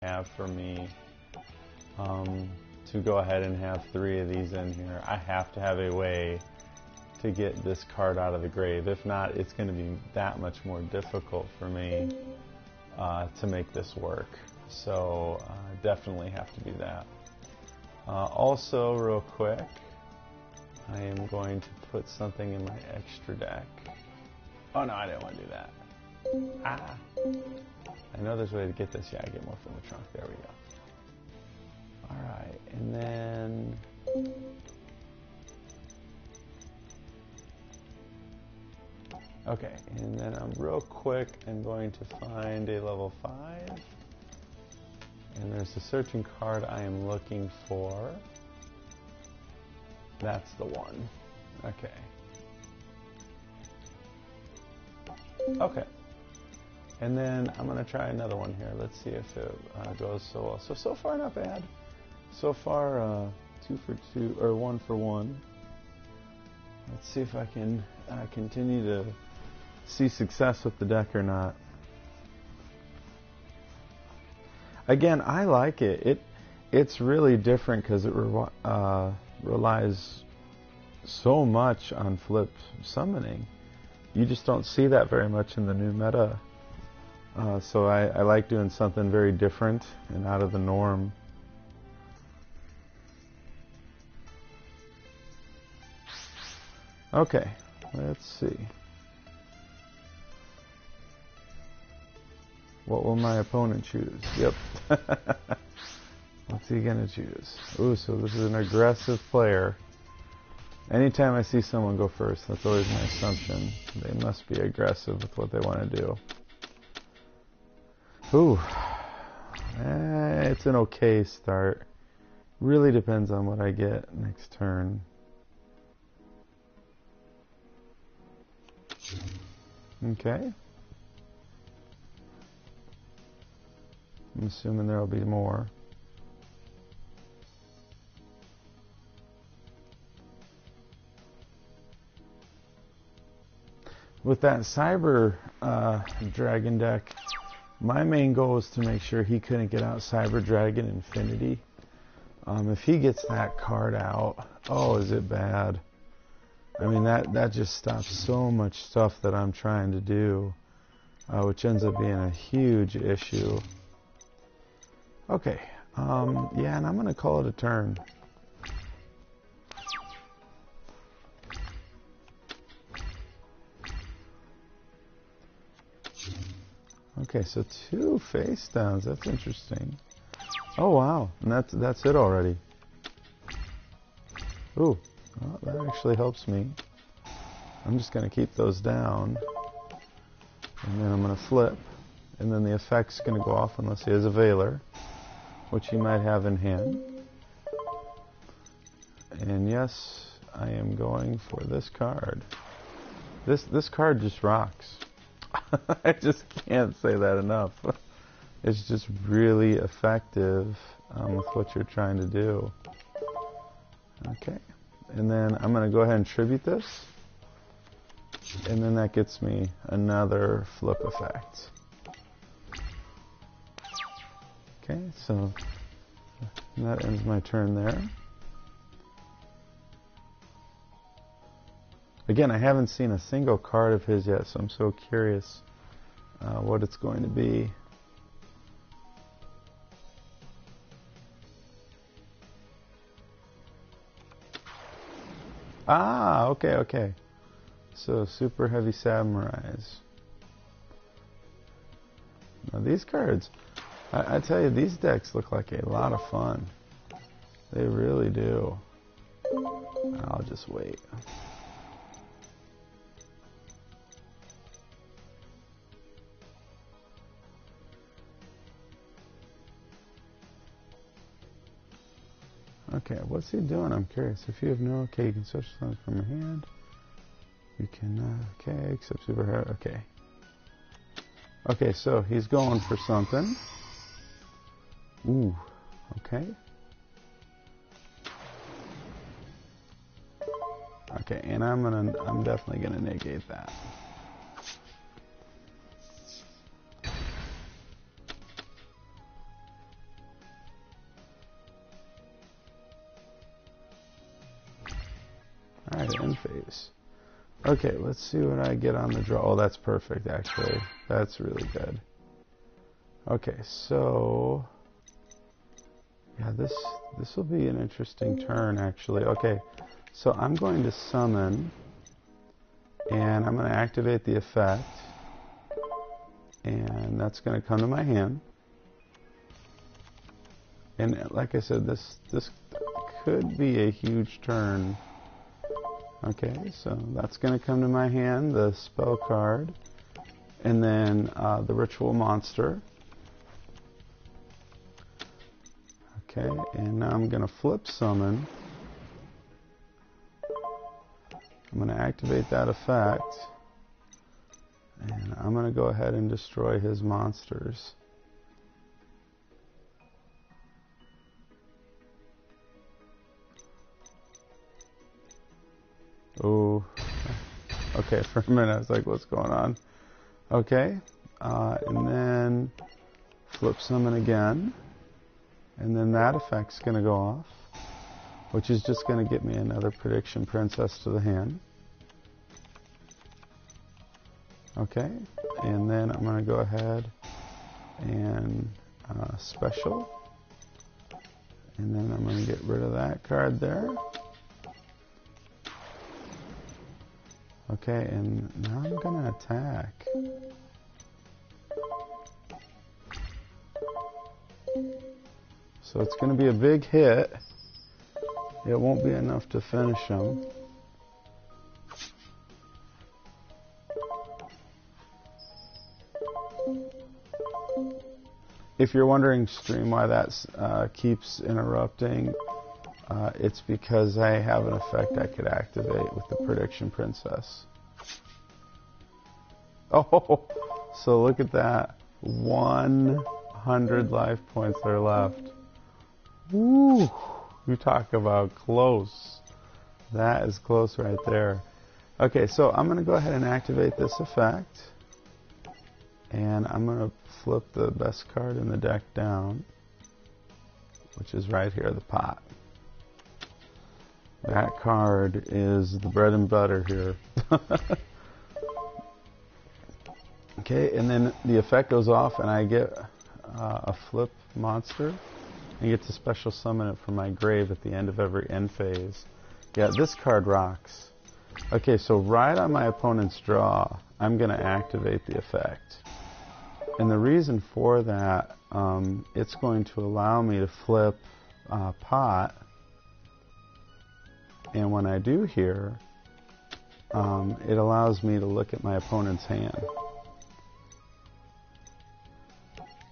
have for me to go ahead and have 3 of these in here. I have to have a way to get this card out of the grave. If not, it's going to be that much more difficult for me to make this work. So definitely have to do that. Also, real quick, I am going to put something in my extra deck. Oh no, I didn't want to do that. Ah! I know there's a way to get this. Yeah, I get more from the trunk. There we go. Alright, and then... Okay, and then I'm real quick, I'm going to find a level 5. And there's a searching card I am looking for. That's the one. Okay. Okay. And then I'm going to try another one here. Let's see if it goes so well. So far not bad. So far 2 for 2, or 1 for 1. Let's see if I can continue to see success with the deck or not. Again, I like it. It's really different because it relies so much on flip summoning. You just don't see that very much in the new meta. So I like doing something very different and out of the norm. Okay, let's see. What will my opponent choose? Yep. What's he gonna choose? Ooh, so this is an aggressive player. Anytime I see someone go first, that's always my assumption. They must be aggressive with what they want to do. Ooh. It's an okay start. Really depends on what I get next turn. Okay. I'm assuming there will be more. With that Cyber Dragon deck, my main goal is to make sure he couldn't get out Cyber Dragon Infinity. If he gets that card out, oh, is it bad? I mean, that just stops so much stuff that I'm trying to do, which ends up being a huge issue. Okay, yeah, and I'm going to call it a turn. Okay, so 2 face downs. That's interesting. Oh wow, and that's it already. Ooh, well, that actually helps me. I'm just going to keep those down, and then I'm going to flip, and then the effect's going to go off unless he has a Veiler, which he might have in hand. And yes, I am going for this card. This card just rocks. I just can't say that enough. It's just really effective with what you're trying to do. Okay, and then I'm going to go ahead and tribute this, and then that gets me another flip effect. Okay, so that ends my turn there. Again, I haven't seen a single card of his yet, so I'm so curious what it's going to be. Ah, okay. So, Super Heavy Samurais. Now these cards, I tell you, these decks look like a lot of fun. They really do. I'll just wait. Okay, what's he doing? I'm curious. If you have no, okay, you can switch something from your hand. You can, okay, except super hard, okay. Okay, so he's going for something. Ooh, okay. Okay, and I'm definitely gonna negate that. try to end phase. Okay, let's see what I get on the draw. Oh, that's perfect, actually. That's really good. Okay, so yeah, this will be an interesting turn, actually. Okay, so I'm going to summon, and I'm going to activate the effect, and that's going to come to my hand. And like I said, this could be a huge turn. Okay, so that's going to come to my hand, the spell card, and then the ritual monster. Okay, and now I'm going to flip summon. I'm going to activate that effect, and I'm going to go ahead and destroy his monsters. Oh, okay, for a minute I was like, what's going on? Okay, and then flip summon again, and then that effect's going to go off, which is just going to get me another Prediction Princess to the hand. Okay, and then I'm going to go ahead and special, and then I'm going to get rid of that card there. Okay, and now I'm going to attack. So it's going to be a big hit. It won't be enough to finish him. If you're wondering, stream, why that keeps interrupting, it's because I have an effect I could activate with the Prediction Princess. Oh, so look at that. 100 life points are left. Woo! You talk about close. That is close right there. Okay, so I'm going to go ahead and activate this effect. And I'm going to flip the best card in the deck down, which is right here, the pot. That card is the bread and butter here. Okay, and then the effect goes off and I get a flip monster. I get to special summon it from my grave at the end of every end phase. Yeah, this card rocks. Okay, so right on my opponent's draw, I'm going to activate the effect. And the reason for that, it's going to allow me to flip pot. And when I do here, it allows me to look at my opponent's hand.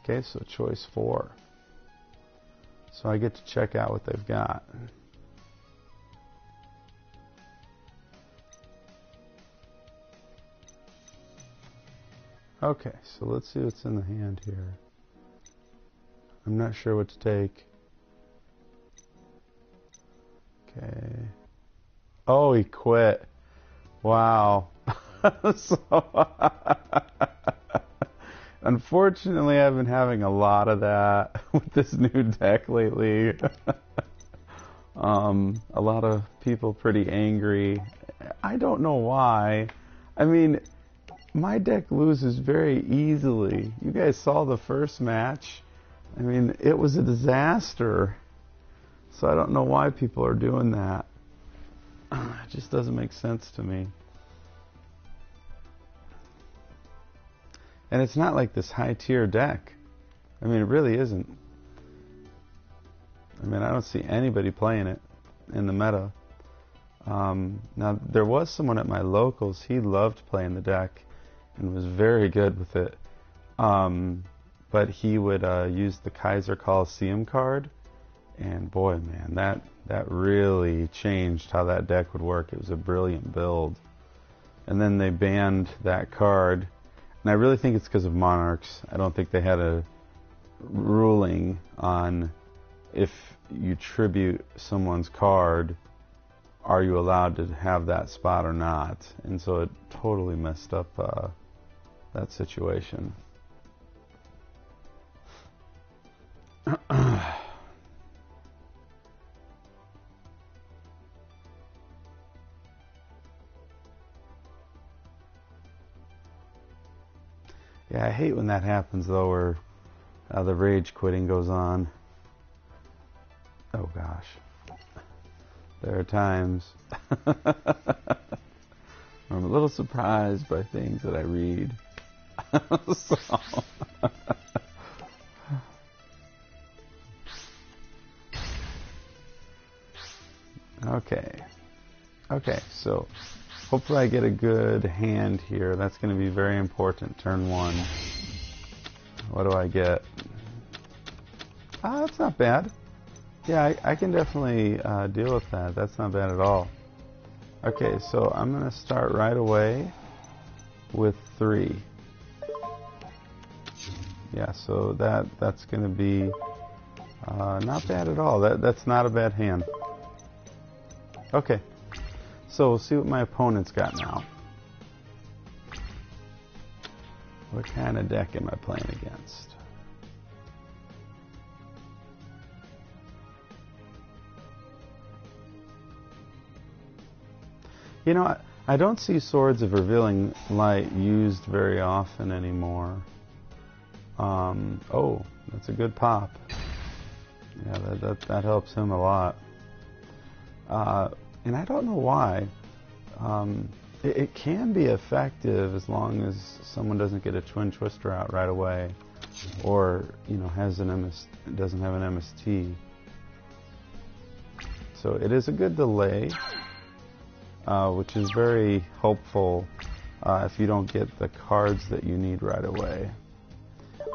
Okay, so choice 4. So I get to check out what they've got. Okay, so let's see what's in the hand here. I'm not sure what to take. Okay. Oh, he quit. Wow. So unfortunately, I've been having a lot of that with this new deck lately. A lot of people pretty angry. I don't know why. I mean, my deck loses very easily. You guys saw the first match. I mean, it was a disaster. So I don't know why people are doing that. It just doesn't make sense to me. And it's not like this high-tier deck. I mean, it really isn't. I mean, I don't see anybody playing it in the meta. Now, there was someone at my locals. He loved playing the deck and was very good with it. But he would use the Kaiser Coliseum card. And boy, man, that really changed how that deck would work. It was a brilliant build. And then they banned that card. And I really think it's because of Monarchs. I don't think they had a ruling on if you tribute someone's card, are you allowed to have that spot or not? And so it totally messed up that situation. Yeah, I hate when that happens though, where the rage quitting goes on. Oh gosh. There are times where I'm a little surprised by things that I read. So. Okay, so hopefully I get a good hand here. That's going to be very important, turn one. What do I get? That's not bad. Yeah, I can definitely deal with that. That's not bad at all. Okay, so I'm going to start right away with 3. Yeah, so that's going to be not bad at all. That's not a bad hand. Okay, so we'll see what my opponent's got now. What kind of deck am I playing against? You know, I don't see Swords of Revealing Light used very often anymore. Oh, that's a good pop. Yeah, that helps him a lot. And I don't know why. It can be effective as long as someone doesn't get a Twin Twister out right away, or has doesn't have an MST. So it is a good delay, which is very helpful if you don't get the cards that you need right away.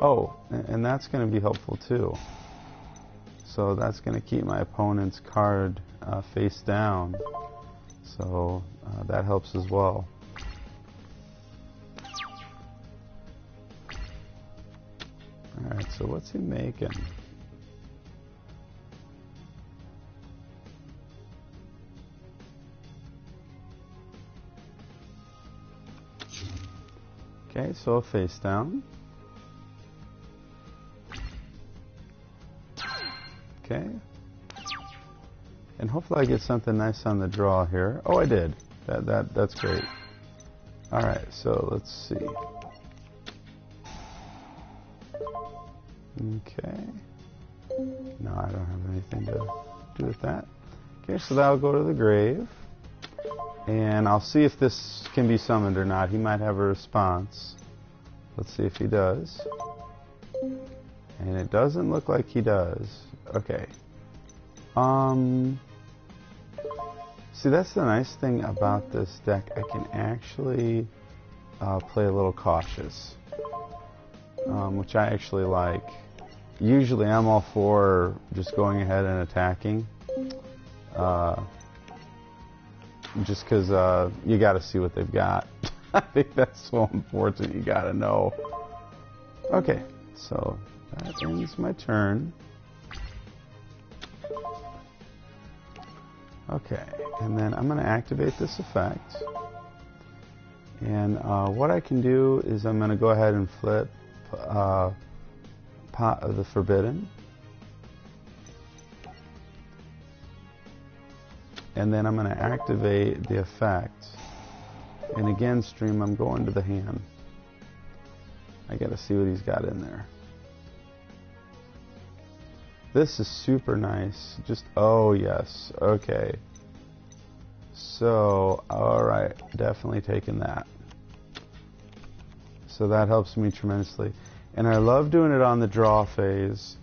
Oh, and that's going to be helpful too. So that's going to keep my opponent's card face down. So that helps as well. Alright, so what's he making? Okay, so a face down. Okay. And hopefully I get something nice on the draw here. Oh, I did. That's great. All right, so let's see. Okay. No, I don't have anything to do with that. Okay, so that'll go to the grave. And I'll see if this can be summoned or not. He might have a response. Let's see if he does. And it doesn't look like he does. Okay. See, that's the nice thing about this deck. I can actually play a little cautious, which I actually like. Usually I'm all for just going ahead and attacking, just because you got to see what they've got. I think that's so important. You got to know. Okay, so that ends my turn. Okay, and then I'm going to activate this effect. And what I can do is I'm going to go ahead and flip Pot of the Forbidden. And then I'm going to activate the effect. And again, stream, I'm going to the hand. I got to see what he's got in there. This is super nice. Just, oh yes, okay. So, alright, definitely taking that. So that helps me tremendously. And I love doing it on the draw phase,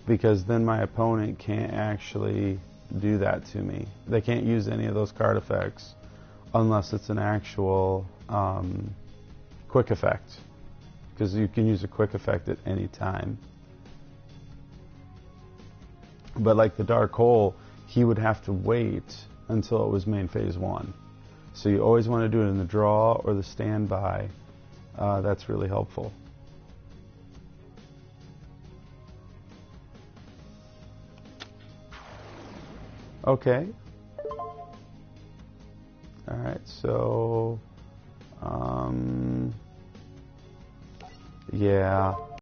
because then my opponent can't actually do that to me. They can't use any of those card effects unless it's an actual quick effect. Because you can use a quick effect at any time. But like the Dark Hole, he would have to wait until it was main phase 1. So you always want to do it in the draw or the standby. That's really helpful. Okay. Alright, so... yeah.